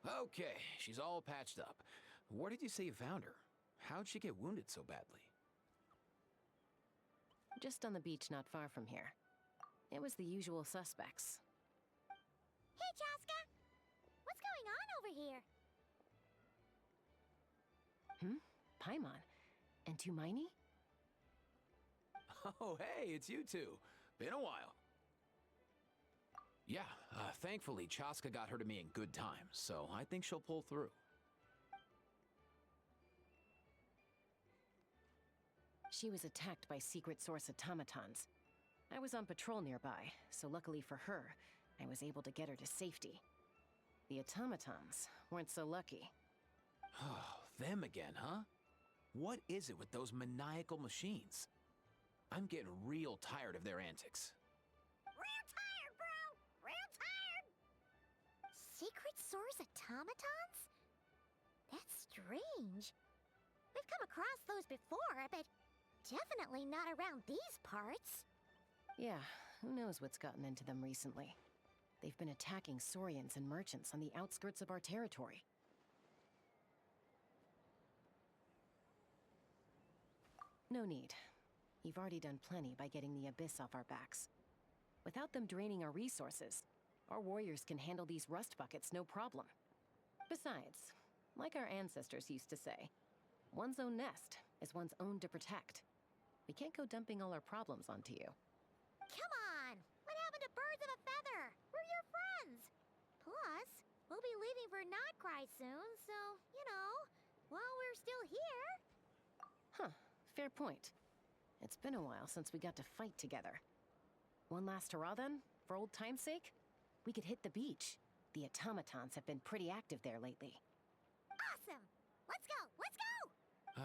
Okay, she's all patched up. Where did you say you found her? How'd she get wounded so badly? Just on the beach not far from here. It was the usual suspects. Hey, Chaska! What's going on over here? Paimon. And Tumaini? Oh, hey, it's you two. Been a while. Yeah, thankfully Chaska got her to me in good time, so I think she'll pull through. She was attacked by secret source automatons. I was on patrol nearby, so luckily for her, I was able to get her to safety. The automatons weren't so lucky. Oh, them again, huh? What is it with those maniacal machines? I'm getting real tired of their antics. Real tired, bro! Real tired! Secret source automatons? That's strange. We've come across those before, but definitely not around these parts. Yeah, who knows what's gotten into them recently. They've been attacking Saurians and merchants on the outskirts of our territory. No need. You've already done plenty by getting the Abyss off our backs. Without them draining our resources, our warriors can handle these rust buckets no problem. Besides, like our ancestors used to say, one's own nest is one's own to protect. We can't go dumping all our problems onto you. Come on! What happened to birds of a feather? We're your friends! Plus, we'll be leaving for Notcry soon, so, while we're still here... Huh, fair point. It's been a while since we got to fight together. One last hurrah then, for old time's sake? We could hit the beach. The automatons have been pretty active there lately. Awesome! Let's go! Let's go!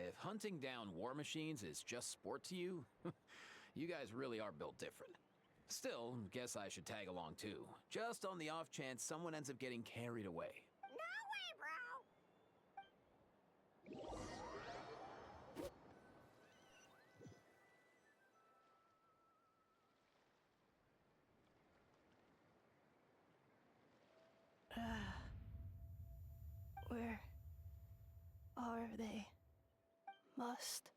If hunting down war machines is just sport to you, you guys really are built different. Still, guess I should tag along too, just on the off chance someone ends up getting carried away. No way, bro! Where are they? Must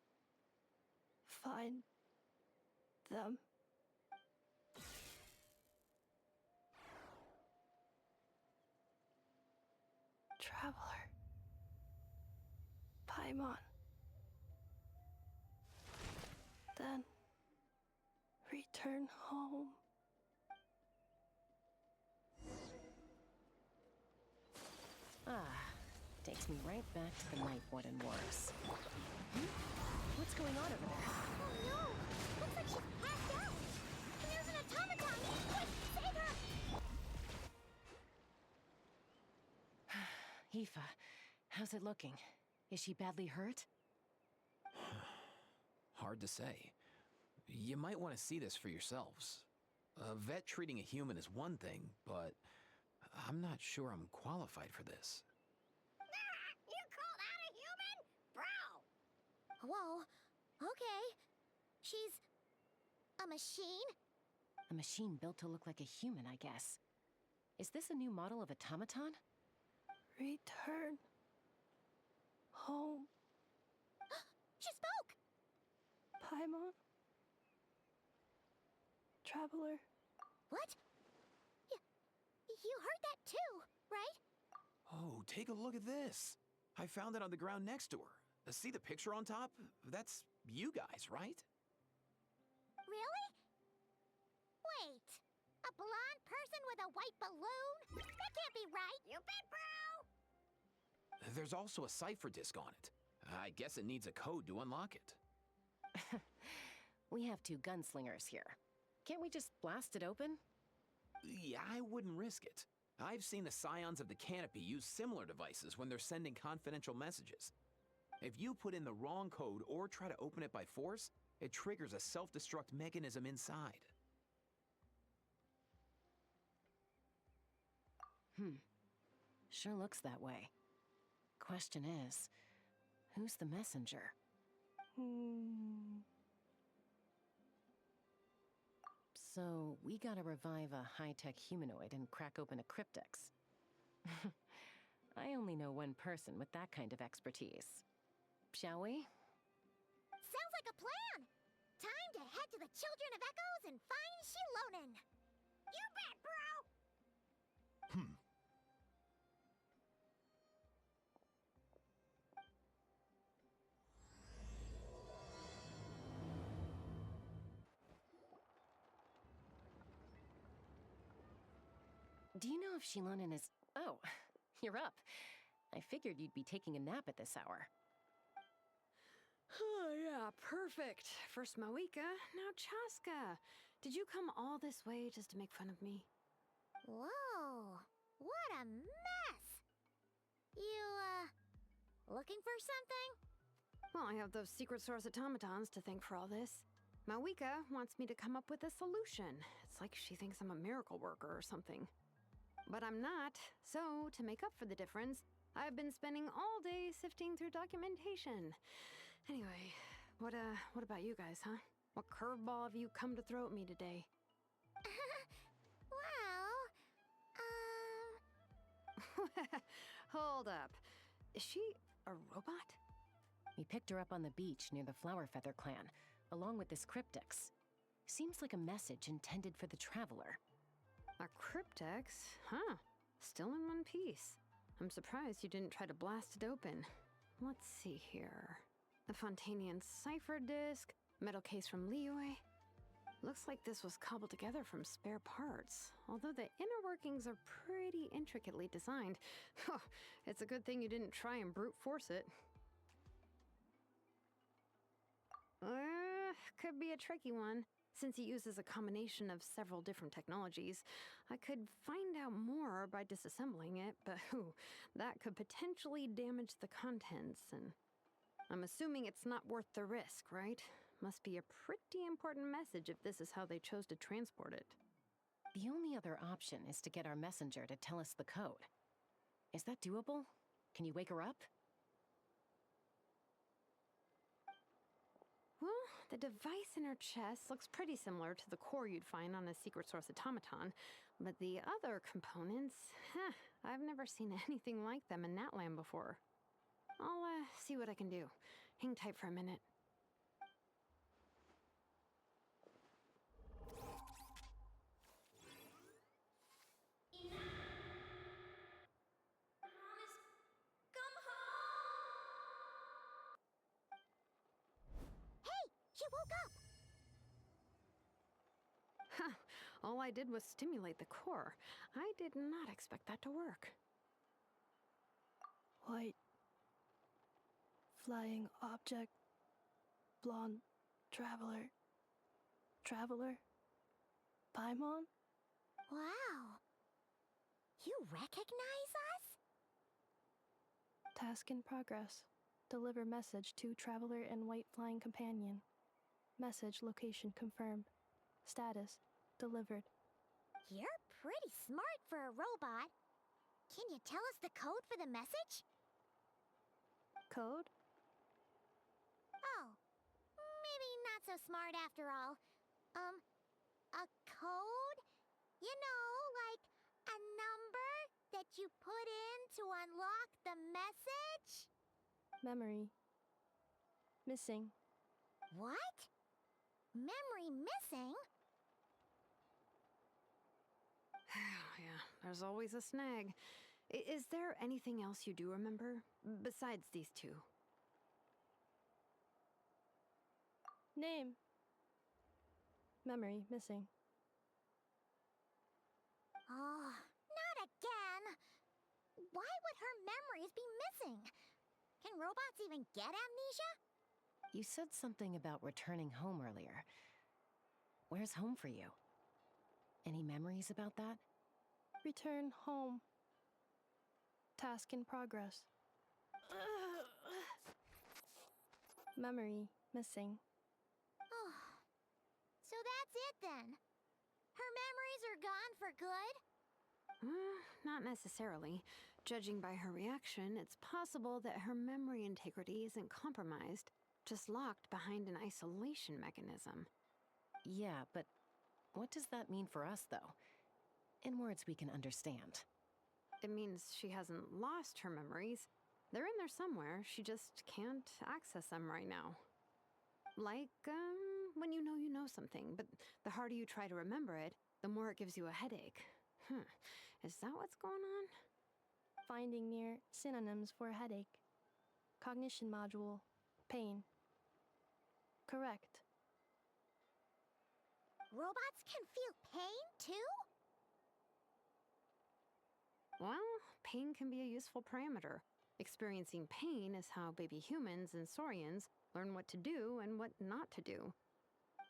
find them. Traveler. Paimon. Then return home. Takes me right back to the Night Warden Wars. What's going on over there? Oh no! Looks like she's passed out! There's an automaton! Quick, save her! Aoife, how's it looking? Is she badly hurt? Hard to say. You might want to see this for yourselves. A vet treating a human is one thing, but I'm not sure I'm qualified for this. You call that a human? Bro! Whoa, okay. She's... a machine? A machine built to look like a human, I guess. Is this a new model of automaton? Return home. She spoke! Paimon. Traveler. What? You heard that too, right? Oh, take a look at this. I found it on the ground next to her. See the picture on top? That's you guys, right? Really? Wait. A blonde person with a white balloon? That can't be right. You bet, bro! There's also a cipher disk on it. I guess it needs a code to unlock it. We have two gunslingers here. Can't we just blast it open? Yeah, I wouldn't risk it. I've seen the Scions of the Canopy use similar devices when they're sending confidential messages. If you put in the wrong code or try to open it by force, it triggers a self-destruct mechanism inside. Sure looks that way. Question is, who's the messenger? So, we gotta revive a high-tech humanoid and crack open a cryptex. I only know one person with that kind of expertise. Shall we? Sounds like a plan! Time to head to the Children of Echoes and find Shilonen! You bet, bro! Do you know if Shilonen is... Oh, you're up. I figured you'd be taking a nap at this hour. Oh, yeah, perfect. First Mawika, now Chaska. Did you come all this way just to make fun of me? Whoa! What a mess! You, looking for something? Well, I have those secret source automatons to thank for all this. Mawika wants me to come up with a solution. It's like she thinks I'm a miracle worker or something. But I'm not, so to make up for the difference, I've been spending all day sifting through documentation. Anyway, what about you guys, huh? What curveball have you come to throw at me today? Well, Hold up. Is she a robot? We picked her up on the beach near the Flower Feather clan, along with this cryptex. Seems like a message intended for the Traveler. A cryptex? Huh. Still in one piece. I'm surprised you didn't try to blast it open. Let's see here. The Fontanian cipher disk, metal case from Liyue. Looks like this was cobbled together from spare parts, although the inner workings are pretty intricately designed. It's a good thing you didn't try and brute force it. Could be a tricky one. Since it uses a combination of several different technologies, I could find out more by disassembling it, but that could potentially damage the contents, and I'm assuming it's not worth the risk, right? Must be a pretty important message if this is how they chose to transport it. The only other option is to get our messenger to tell us the code. Is that doable? Can you wake her up? Well, the device in her chest looks pretty similar to the core you'd find on a secret source automaton, but the other components, I've never seen anything like them in Natlan before. I'll, see what I can do. Hang tight for a minute. hey! She woke up! All I did was stimulate the core. I did not expect that to work. White. Flying object. Blonde. Traveler. Traveler. Paimon? Wow! You recognize us? Task in progress. Deliver message to Traveler and White Flying Companion. Message location confirmed. Status delivered. You're pretty smart for a robot. Can you tell us the code for the message? Code? Oh, maybe not so smart after all. A code? You know, like a number that you put in to unlock the message? Memory. Missing. What? Memory missing? Yeah, there's always a snag. Is there anything else you do remember? Besides these two? Name. Memory missing. Oh, not again! Why would her memories be missing? Can robots even get amnesia? You said something about returning home earlier. Where's home for you? Any memories about that? Return home. Task in progress. Memory missing. Oh, so that's it then. Her memories are gone for good? Not necessarily. Judging by her reaction, it's possible that her memory integrity isn't compromised, just locked behind an isolation mechanism. Yeah, but what does that mean for us, though? In words we can understand. It means she hasn't lost her memories. They're in there somewhere, she just can't access them right now. Like, when you know something, but the harder you try to remember it, the more it gives you a headache. Is that what's going on? Finding near synonyms for headache. Cognition module. Pain. Correct. Robots can feel pain, too? Well, pain can be a useful parameter. Experiencing pain is how baby humans and saurians learn what to do and what not to do.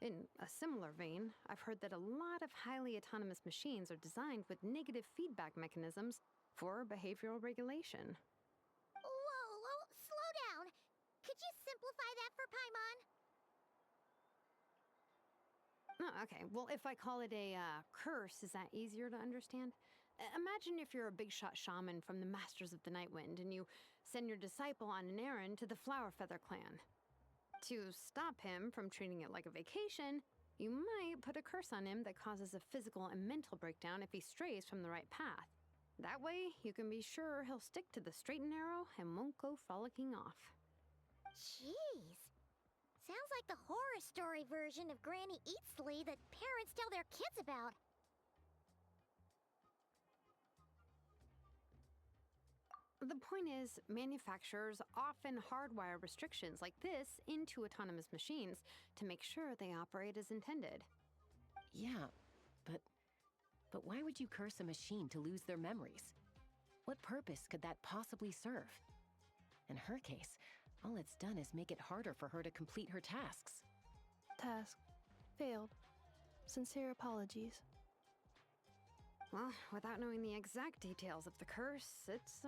In a similar vein, I've heard that a lot of highly autonomous machines are designed with negative feedback mechanisms for behavioral regulation. Whoa, slow down. Could you simplify that for Paimon? Oh, okay, well, if I call it a curse, is that easier to understand? Imagine if you're a big shot shaman from the Masters of the Nightwind and you send your disciple on an errand to the Flowerfeather clan. To stop him from treating it like a vacation, you might put a curse on him that causes a physical and mental breakdown if he strays from the right path. That way, you can be sure he'll stick to the straight and narrow and won't go frolicking off. Jeez. Sounds like the horror story version of Granny Eatsley that parents tell their kids about. The point is, manufacturers often hardwire restrictions like this into autonomous machines to make sure they operate as intended. Yeah, but why would you curse a machine to lose their memories? What purpose could that possibly serve? In her case, all it's done is make it harder for her to complete her tasks. Task. Failed. Sincere apologies. Well, without knowing the exact details of the curse, it's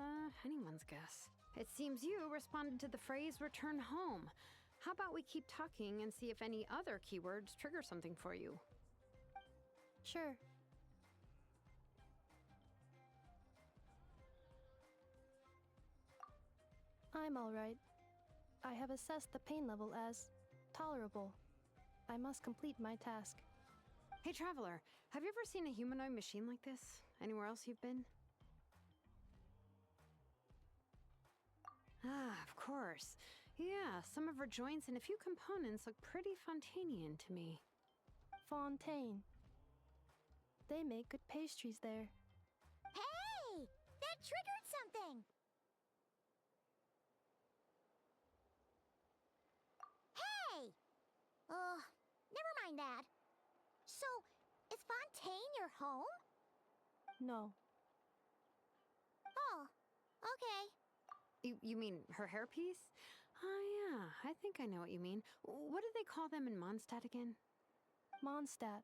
anyone's guess. It seems you responded to the phrase return home. How about we keep talking and see if any other keywords trigger something for you? Sure. I'm alright. I have assessed the pain level as tolerable. I must complete my task. Hey, Traveler, have you ever seen a humanoid machine like this? Anywhere else you've been? Ah, of course. Yeah, some of her joints and a few components look pretty Fontanian to me. Fontaine. They make good pastries there. Hey! That triggered something! Hey! Never mind that. So, is Fontaine your home? No. Oh, okay. You mean her hairpiece? Oh yeah, I think I know what you mean. What do they call them in Mondstadt again? Mondstadt.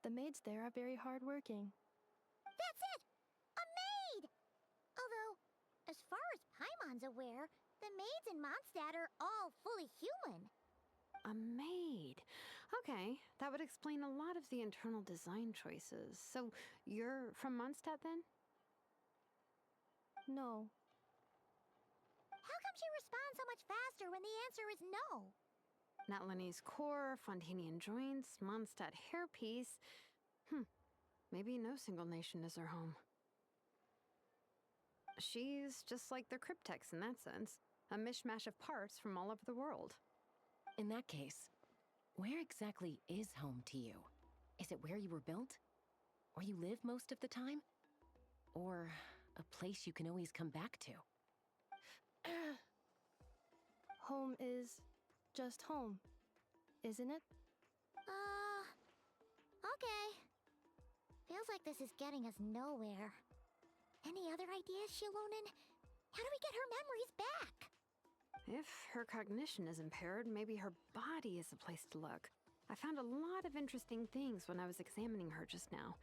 The maids there are very hardworking. That's it! A maid! Although, as far as Paimon's aware, the maids in Mondstadt are all fully human. A maid. Okay, that would explain a lot of the internal design choices. So, you're from Mondstadt then? No. How come she responds so much faster when the answer is no? Natlanese core, Fontanian joints, Mondstadt hairpiece. Maybe no single nation is her home. She's just like the Cryptex in that sense. A mishmash of parts from all over the world. In that case, where exactly is home to you? Is it where you were built? Where you live most of the time? Or a place you can always come back to? Home is just home, isn't it? Okay. Feels like this is getting us nowhere. Any other ideas, Shilonen? How do we get her memories back? If her cognition is impaired, maybe her body is the place to look. I found a lot of interesting things when I was examining her just now.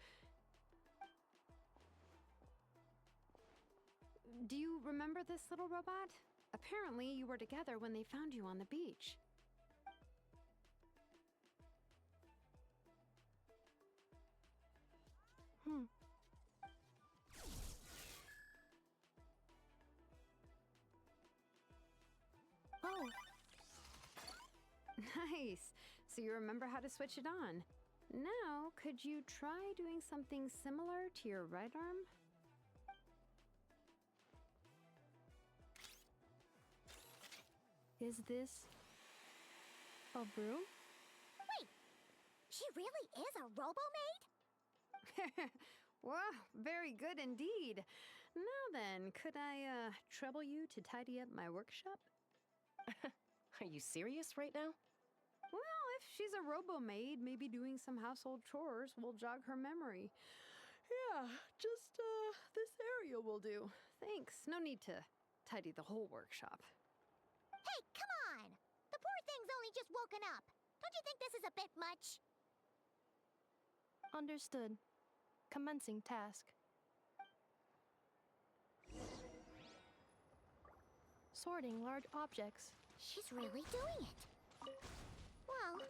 Do you remember this little robot? Apparently, you were together when they found you on the beach. Oh, Nice! So you remember how to switch it on. Now, could you try doing something similar to your right arm? Is this a broom? Wait, she really is a robo-maid? Wow, very good indeed. Now then, could I trouble you to tidy up my workshop? Are you serious right now? Well, if she's a robo-maid, maybe doing some household chores will jog her memory. Yeah, just this area will do. Thanks. No need to tidy the whole workshop. Hey, come on! The poor thing's only just woken up. Don't you think this is a bit much? Understood. Commencing task. Sorting large objects. She's really doing it. Well,